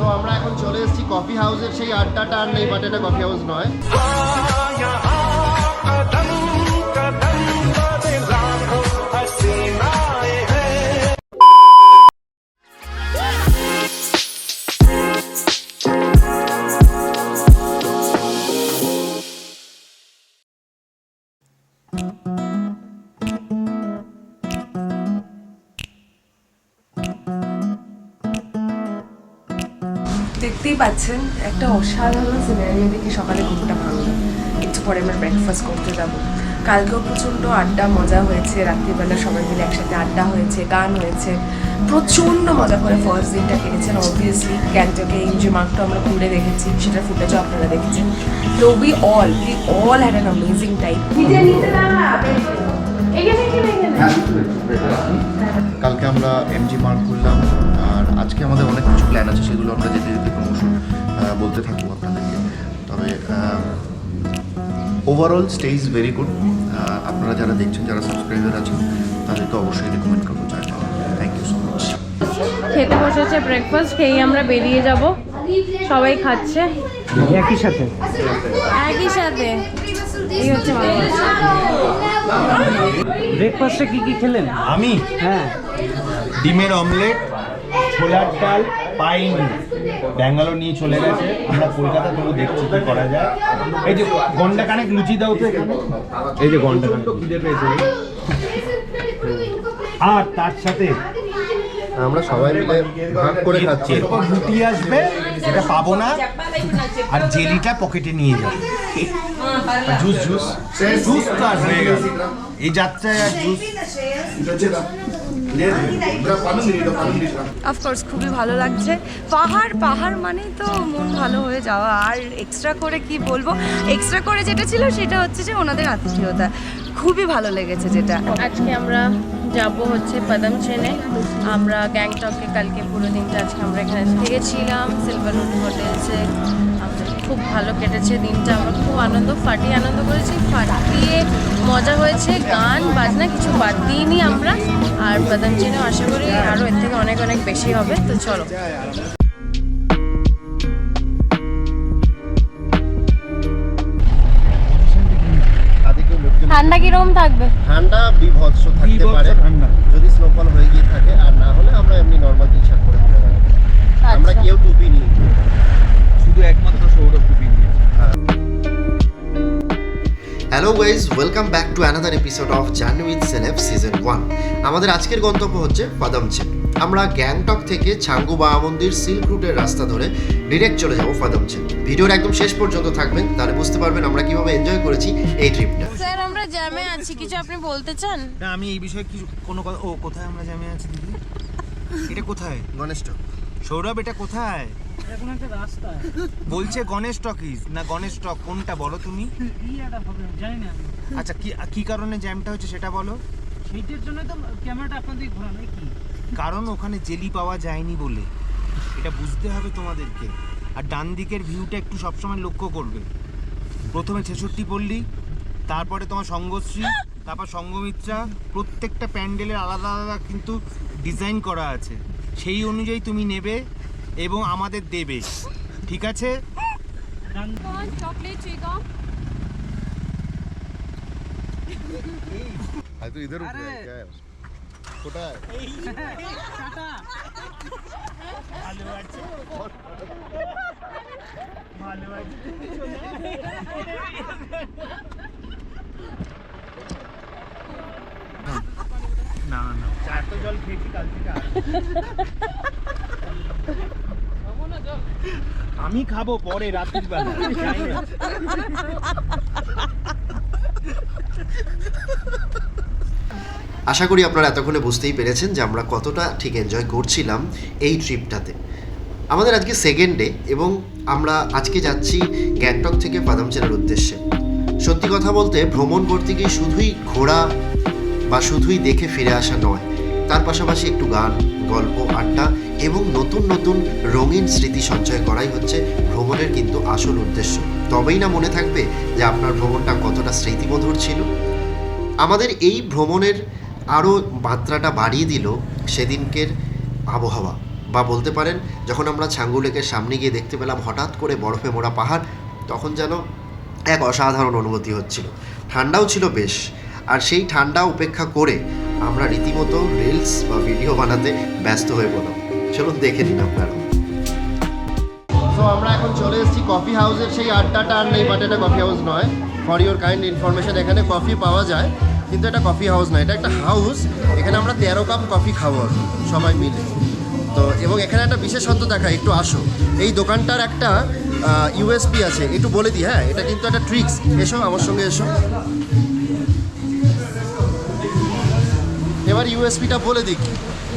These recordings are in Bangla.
সো আমরা এখন চলে এসেছি কফি হাউসের সেই আড্ডাটা আর নেই, বাট এটা কফি হাউস নয়। দেখতেই পাচ্ছেন একটা অসাধারণ সিনারিও দেখে সকালে ঘুমটা ভাঙলো। একটু পরে আমরা ব্রেকফাস্ট করতে যাব। কালকেও প্রচণ্ড আড্ডা মজা হয়েছে, রাত্রিবেলা সবাই মিলে একসাথে আড্ডা হয়েছে, গান হয়েছে, প্রচণ্ড মজা করে ফার্স্ট দিনটা কেটেছেন। অবভিয়াসলি গ্যাংটকে এমজি মার্কটা আমরা ঘুরে দেখেছি, সেটার ফুটেজও আপনারা দেখেছেন। তো we all had an amazing time. কালকে আমরা এমজি মার্ক করলাম, আর আজকে আমাদের অনেক কিছু প্ল্যান আছে, সেগুলো আমরা যেতে যেতে প্রমোশন বলতে থাকবো আপনাদেরকে। তবে overall stay is very good. আপনারা যারা দেখছেন, যারা সাবস্ক্রাইবার আছেন, তাদেরকে অবশ্যই রেকমেন্ড করবো চাই। Thank you so much. খেতে বসেছে, ব্রেকফাস্ট খেয়েই আমরা বেরিয়ে যাব। সবাই খাচ্ছে একই সাথে। এই হচ্ছে ব্রেকফাস্টে কি কি খেলেন? আমি হ্যাঁ, ডিমের অমলেট, ছোলার ডাল, পাইনি। ব্যাঙ্গালোর নিয়ে চলে গেছে, আমরা কলকাতা তবু দেখছি কি করা যায়। এই যে গন্ডা কানেক লুচি দাও তো এখানে। এই যে গন্ডা কানেক খিদে পেয়েছে। আর তার সাথে আমরা সবাই মিলে ভাগ করে খাচ্ছি। এরপর রুটি আসবে, যেটা পাবো না, আর জেলিটা পকেটে নিয়ে যাবো। জুস জুস জুস তো আর হয়ে গেল এই যাত্রায়, আর জুস। অফকোর্স খুবই ভালো লাগছে। পাহাড় মানেই তো মন ভালো হয়ে যাওয়া। আর এক্সট্রা করে কি বলবো, এক্সট্রা করে যেটা ছিল সেটা হচ্ছে যে ওনাদের আতিথেয়তা খুবই ভালো লেগেছে। যেটা আজকে আমরা যাব হচ্ছে পদমচেনে। আমরা গ্যাংটকে কালকে পুরো দিনটা আজকে আমরা এখানে থেকেছিলাম সিলভার হোটেলসে। আমাদের খুব ভালো কেটেছে দিনটা, আমরা খুব ফাটিয়ে আনন্দ করেছি, ফাটিয়ে মজা হয়েছে, গান বাজনা কিছু বাদ দিইনি আমরা। আর পদমচেনেও আশা করি আরও এর থেকে অনেক অনেক বেশি হবে। তো চলো। ঠান্ডা কিরকম থাকবে? ঠান্ডা বিভৎস থাকতে পারে যদি স্নোফল হয়ে গিয়ে থাকে, আর না হলে আমরা এমনি নর্মাল টি শার্ট পরে ঘুরে বেড়াবো। আমরা কেউ টুপি নিই, শুধু একমাত্র সৌরভ টুপি নিয়েছে। Hello guys, welcome back to another episode of journey with celeb season 1। আমাদের আজকের গন্তব্য হচ্ছে পদমচেন। আমরা গ্যাংটক থেকে ছাঙ্গু বাবা মন্দির সিল্ক রুটের রাস্তা ধরে ডিরেক্ট চলে যাব পদমচেন। ভিডিওর একদম শেষ পর্যন্ত থাকবেন, তাহলে বুঝতে পারবেন আমরা কিভাবে এনজয় করেছি এই ট্রিপটা। স্যার আমরা জ্যামে আছি, কিছু আপনি বলতে চান? না, আমি এই বিষয়ে কিছু কোনো কথা। ও কোথায় আমরা জ্যামে আছি দিদি? এটা কোথায়? গণেশ টক। সৌরভ এটা কোথায়? এখন একটা রাস্তা বলছে গণেশ টকিজ না গণেশ টক, কোনটা বলো তুমি? ইয়েটা হবে জানি না আমি। আচ্ছা, কি কারণে জ্যামটা হচ্ছে সেটা বলো। সেইটার জন্য তো ক্যামেরাটা আপনাদের ঘোরানো কি? কারণ ওখানে জেলি পাওয়া যায়নি বলে, এটা বুঝতে হবে তোমাদেরকে। আর ডান দিকের ভিউটা একটু সবসময় লক্ষ্য করবে। প্রথমে 66 পল্লী, তারপরে তোমার সঙ্গশ্রী, তারপর সঙ্গমিত্রা। প্রত্যেকটা প্যান্ডেলের আলাদা আলাদা কিন্তু ডিজাইন করা আছে, সেই অনুযায়ী তুমি নেবে এবং আমাদের দেবে, ঠিক আছে? চকলেট চিকা তো ইধার কোথায়? ভালো আছে, ভালো আছে। না না, চার তো জল খেয়েছি কাল থেকে। আমি খাবো পরে রাত্রির বেলা। আশা করি আপনারা এতক্ষণে বুঝতেই পেরেছেন যে আমরা কতটা ঠিক এনজয় করছিলাম এই ট্রিপটাতে। আমাদের আজকে সেকেন্ড ডে এবং আমরা আজকে যাচ্ছি গ্যাংটক থেকে পদমচেনের উদ্দেশ্যে। সত্যি কথা বলতে ভ্রমণ করতে গিয়ে শুধুই ঘোরা বা শুধুই দেখে ফিরে আসা নয়, তার পাশাপাশি একটু গান, গল্প, আড্ডা এবং নতুন নতুন রঙিন স্মৃতি সঞ্চয় করাই হচ্ছে ভ্রমণের কিন্তু আসল উদ্দেশ্য। তবেই না মনে থাকবে যে আপনার ভ্রমণটা কতটা স্মৃতিমধুর ছিল। আমাদের এই ভ্রমণের আরও মাত্রাটা বাড়িয়ে দিল সেদিনকের আবহাওয়া। বা বলতে পারেন যখন আমরা ছাঙ্গু লেকের সামনে গিয়ে দেখতে পেলাম হঠাৎ করে বরফে মোড়া পাহাড়, তখন যেন এক অসাধারণ অনুভূতি হচ্ছিল। ঠান্ডাও ছিল বেশ, আর সেই ঠান্ডা উপেক্ষা করে আমরা রীতিমতো রিলস বা ভিডিও বানাতে ব্যস্ত হয়ে পড়লাম। চলুন দেখে নিন আপনারা। তো আমরা এখন চলে এসেছি কফি হাউসের সেই আড্ডাটা আর নেই, বাট এটা কফি হাউস নয়। ফর ইউর কাইন্ড ইনফরমেশন, এখানে কফি পাওয়া যায় কিন্তু এটা কফি হাউস নয়, এটা একটা হাউস। এখানে আমরা 13 কাপ কফি খাবো সবাই মিলে। তো এবং এখানে একটা বিশেষত্ব দেখা, একটু আসো। এই দোকানটার একটা ইউএসপি আছে, একটু বলে দিই। হ্যাঁ, এটা কিন্তু একটা ট্রিক্স। এসো আমার সঙ্গে এসো। এবার ইউএসপিটা বলে দিই।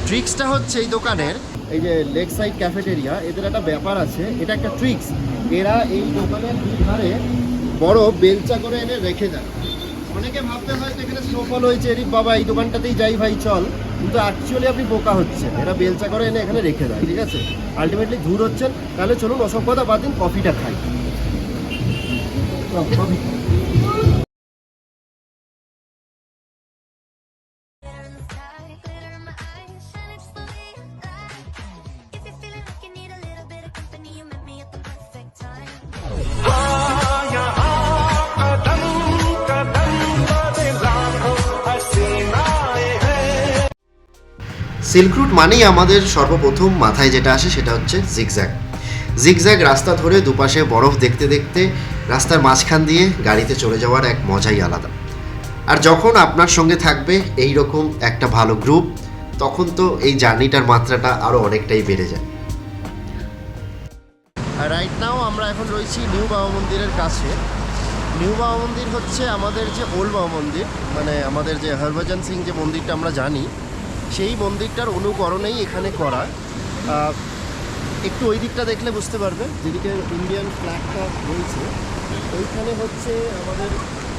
ট্রিক্সটা হচ্ছে এই দোকানের, এই যে লেক সাইড ক্যাফেটেরিয়া, এদের একটা ব্যাপার আছে, এটা একটা ট্রিক্স। এরা এই দোকানের দুধারে বড় বেলচা করে এনে রেখে দেয়। অনেকে ভাবতে হয়তো এখানে স্নোফল হয়েছে, এরি বাবা এই দোকানটাতেই যাই ভাই চল, কিন্তু অ্যাকচুয়ালি আপনি বোকা হচ্ছেন। এরা বেলচা করে এনে এখানে রেখে দেয়, ঠিক আছে? আলটিমেটলি ধূর হচ্ছেন। তাহলে চলুন ওসব কথা বাদ দিন, কফিটা খাই। কফি সিল্ক রুট মানেই আমাদের সর্বপ্রথম মাথায় যেটা আসে সেটা হচ্ছে জিগজ্যাগ। জিগজ্যাগ রাস্তা ধরে দুপাশে বরফ দেখতে দেখতে রাস্তার মাঝখান দিয়ে গাড়িতে চলে যাওয়ার এক মজাই আলাদা। আর যখন আপনার সঙ্গে থাকবে এই রকম একটা ভালো গ্রুপ, তখন তো এই জার্নিটার মাত্রাটা আরও অনেকটাই বেড়ে যায়। রাইট নাও আমরা এখন রয়েছি নিউ বাবা মন্দিরের কাছে। নিউ বাবা মন্দির হচ্ছে আমাদের যে ওল্ড বাবা মন্দির, মানে আমাদের যে হরভজন সিং যে মন্দিরটা আমরা জানি, সেই মন্দিরটার অনুকরণেই এখানে করা। একটু ওই দিকটা দেখলে বুঝতে পারবেন, যেদিকে ইন্ডিয়ান ফ্ল্যাগটা রয়েছে ওইখানে হচ্ছে আমাদের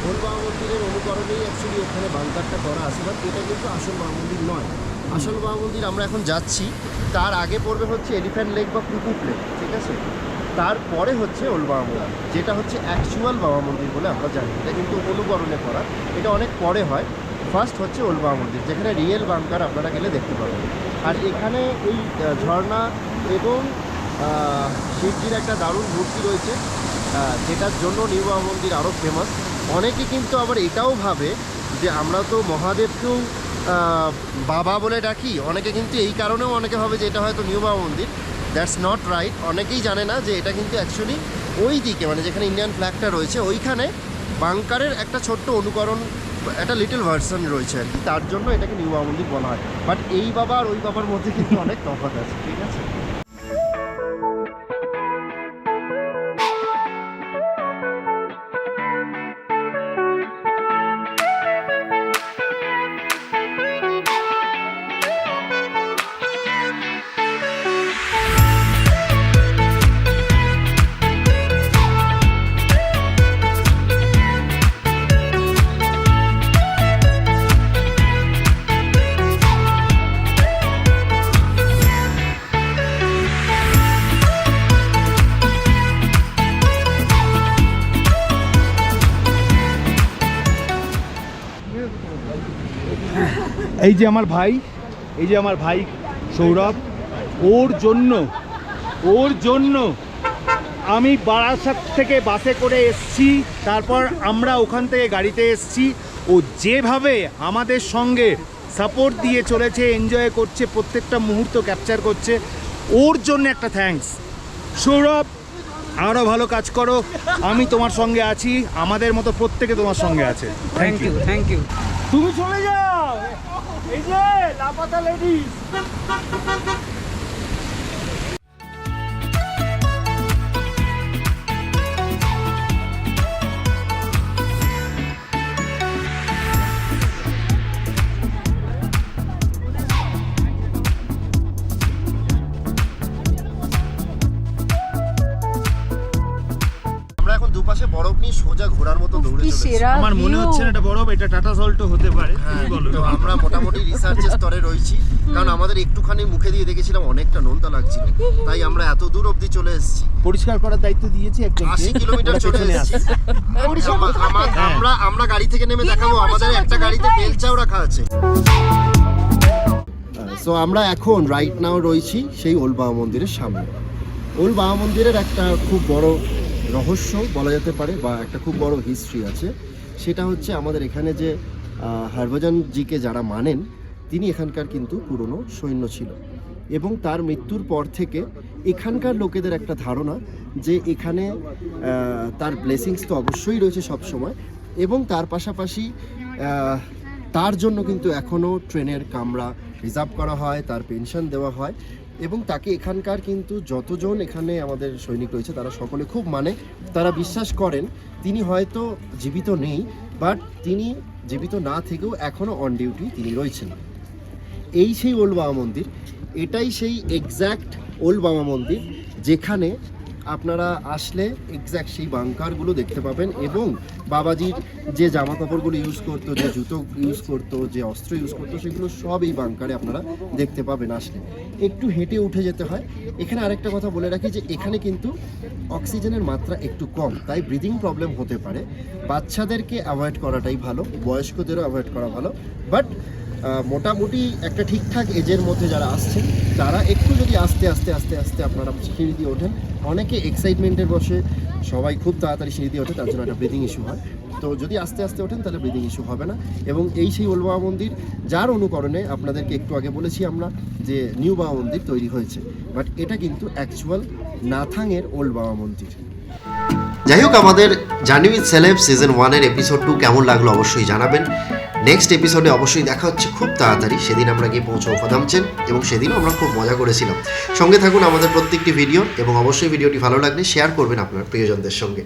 ওল্ড বাবা মন্দিরের অনুকরণেই অ্যাকচুয়ালি ওখানে বাংকারটা করা আছে। বাট এটা কিন্তু আসল বাবা মন্দির নয়। আসল বাবা মন্দির আমরা এখন যাচ্ছি, তার আগে পড়বে হচ্ছে এলিফ্যান্ট লেক বা কুকুট লেক, ঠিক আছে? তারপরে হচ্ছে ওল্ড বাবা মন্দির, যেটা হচ্ছে অ্যাকচুয়াল বাবা মন্দির বলে আমরা জানি। এটা কিন্তু অনুকরণে করা, এটা অনেক পরে হয়। ফার্স্ট হচ্ছে ওল্ড বাবা মন্দির, যেখানে রিয়েল বাংকার আপনারা গেলে দেখতে পাবেন। আর এখানে এই ঝর্ণা এবং শিবজির একটা দারুণ মূর্তি রয়েছে, যেটার জন্য নিউ বাবা মন্দির আরও ফেমাস। অনেকে কিন্তু আবার এটাও ভাবে যে আমরা তো মহাদেবকেও বাবা বলে ডাকি, অনেকে কিন্তু এই কারণেও অনেকে ভাবে যে এটা হয়তো নিউ বাবা মন্দির। That's not right. অনেকেই জানে না যে এটা কিন্তু অ্যাকচুয়ালি ওই দিকে, মানে যেখানে ইন্ডিয়ান ফ্ল্যাগটা রয়েছে ওইখানে বাংকারের একটা ছোট্ট অনুকরণ, একটা লিটল ভার্সন রয়েছে আর কি, তার জন্য এটাকে নিউ বাবা মন্দির বলা হয়। বাট এই বাবা আর ওই বাবার মধ্যে কিন্তু অনেক তফাৎ আছে, ঠিক আছে? এই যে আমার ভাই, এই যে আমার ভাই সৌরভ, ওর জন্য আমি বারাসাত থেকে বাসে করে এসছি, তারপর আমরা ওখান থেকে গাড়িতে এসছি। ও যেভাবে আমাদের সঙ্গে সাপোর্ট দিয়ে চলেছে, এনজয় করছে, প্রত্যেকটা মুহূর্ত ক্যাপচার করছে, ওর জন্য একটা থ্যাঙ্কস। সৌরভ, আরও ভালো কাজ করো, আমি তোমার সঙ্গে আছি, আমাদের মতো প্রত্যেকে তোমার সঙ্গে আছে। Thank you, thank you. তুমি চলে যাও, এই যে লাপাতা লেডিস। আমরা এখন দুপাশে বরফ নিয়ে সোজা ঘোড়ার মতো দৌড়ে চলেছি। আমার মনে হচ্ছে না এটা বরফ, এটা টাটা সল্টও হতে পারে। তুমি বলো। তো আমরা মোটামুটি রিসার্চের স্তরে রয়েছি, কারণ আমাদের একটুখানি মুখে দিয়ে দেখেছিলাম অনেকটা নোনতা লাগছিল, তাই আমরা এত দূর অবধি চলে এসেছি। পরিষ্কার করার দায়িত্ব দিয়েছি একজন, 80 কিলোমিটার চলে এসেছি। আমরা গাড়ি থেকে নেমে দেখাবো, আমাদের একটা গাড়িতে বেলচাও রাখা আছে। সো আমরা এখন রাইট নাও রয়েছি সেই ওল্ড বাবা মন্দিরের সামনে। ওল্ড বাবা মন্দিরের একটা খুব বড় রহস্য বলা যেতে পারে, বা একটা খুব বড় হিস্ট্রি আছে। সেটা হচ্ছে আমাদের এখানে যে হরভজনজিকে যারা মানেন, তিনি এখানকার কিন্তু পুরনো সৈন্য ছিল, এবং তার মৃত্যুর পর থেকে এখানকার লোকেদের একটা ধারণা যে এখানে তার ব্লেসিংস তো অবশ্যই রয়েছে সব সময়, এবং তার পাশাপাশি তার জন্য কিন্তু এখনও ট্রেনের কামরা রিজার্ভ করা হয়, তার পেনশন দেওয়া হয়, এবং তাকে এখানকার কিন্তু যতজন এখানে আমাদের সৈনিক রয়েছে তারা সকলে খুব মানে, তারা বিশ্বাস করেন তিনি হয়তো জীবিত নেই, বাট তিনি জীবিত না থেকেও এখনও অন ডিউটি তিনি রয়েছেন। এই সেই ওল্ড বাবা মন্দির, এটাই সেই এক্স্যাক্ট ওল্ড বাবা মন্দির যেখানে আপনারা আসলে এক্স্যাক্ট সেই বাংকারগুলো দেখতে পাবেন, এবং বাবাজির যে জামা কাপড়গুলো ইউজ করতো, যে জুতো ইউজ করতো, যে অস্ত্র ইউজ করতো, সেগুলো সব এই বাংকারে আপনারা দেখতে পাবেন আসলে। একটু হেঁটে উঠে যেতে হয়। এখানে আরেকটা কথা বলে রাখি যে এখানে কিন্তু অক্সিজেনের মাত্রা একটু কম, তাই ব্রিদিং প্রবলেম হতে পারে। বাচ্চাদেরকে অ্যাভয়েড করাটাই ভালো, বয়স্কদেরও অ্যাভয়েড করা ভালো, বাট মোটামুটি একটা ঠিকঠাক এজের মধ্যে যারা আসছেন তারা একটু যদি আস্তে আস্তে আস্তে আস্তে আপনারা সিঁড়ি দিয়ে ওঠেন, অনেকে এক্সাইটমেন্টের বসে সবাই খুব তাড়াতাড়ি সিঁড়ি দিয়ে ওঠে, তার জন্য একটা ব্রিদিং ইস্যু হয়। তো যদি আস্তে আস্তে ওঠেন তাহলে ব্রিদিং ইস্যু হবে না। এবং এই সেই ওল্ড বাবা মন্দির যার অনুকরণে আপনাদেরকে একটু আগে বলেছি আমরা যে নিউ বাবা মন্দির তৈরি হয়েছে, বাট এটা কিন্তু অ্যাকচুয়াল নাথাংয়ের ওল্ড বাবা মন্দির। যাই হোক, আমাদের জার্নি উইথ সেলেব সিজন 1-এর এপিসোড 2 কেমন লাগলো অবশ্যই জানাবেন। নেক্সট এপিসোডে অবশ্যই দেখা হচ্ছে খুব তাড়াতাড়ি। সেদিন আমরা গিয়ে পৌঁছবো ফাদামচেন, এবং সেদিনও আমরা খুব মজা করেছিলাম। সঙ্গে থাকুন আমাদের প্রত্যেকটি ভিডিও, এবং অবশ্যই ভিডিওটি ভালো লাগলে শেয়ার করবেন আপনার প্রিয়জনদের সঙ্গে।